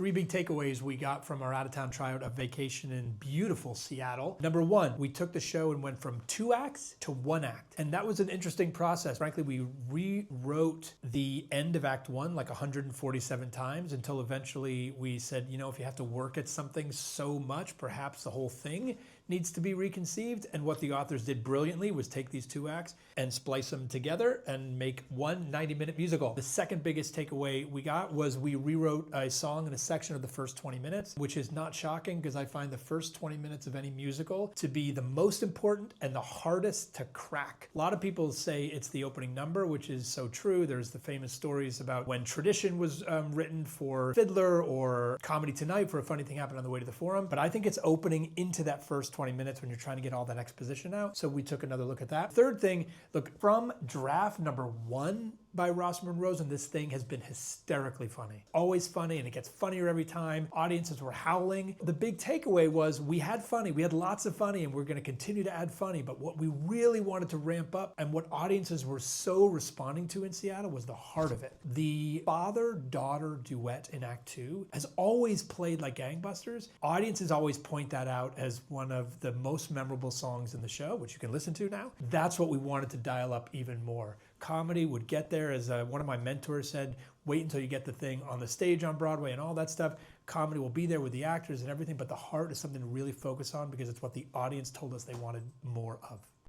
Three big takeaways we got from our out-of-town tryout of vacation in beautiful Seattle. Number one, we took the show and went from 2 acts to 1 act. And that was an interesting process. Frankly, we rewrote the end of Act 1 like 147 times until eventually we said, you know, if you have to work at something so much, perhaps the whole thing needs to be reconceived. And what the authors did brilliantly was take these 2 acts and splice them together and make one 90-minute musical. The second biggest takeaway we got was we rewrote a song in a section of the first 20 minutes, which is not shocking because I find the first 20 minutes of any musical to be the most important and the hardest to crack. A lot of people say it's the opening number, which is so true. There's the famous stories about when Tradition was written for Fiddler or Comedy Tonight for A Funny Thing Happened on the Way to the Forum. But I think it's opening into that first 20 minutes when you're trying to get all that exposition out. So we took another look at that. Third thing, look, from draft number 1 by Rossman Rosen, this thing has been hysterically funny. Always funny, and it gets funnier every time. Audiences were howling. The big takeaway was we had funny. We had lots of funny, and we're going to continue to add funny. But what we really wanted to ramp up and what audiences were so responding to in Seattle was the heart of it. The father-daughter duet in Act 2 has always played like gangbusters. Audiences always point that out as one of the most memorable songs in the show, which you can listen to now. That's what we wanted to dial up even more. Comedy would get there, as one of my mentors said, wait until you get the thing on the stage on Broadway and all that stuff. Comedy will be there with the actors and everything, but the heart is something to really focus on because it's what the audience told us they wanted more of.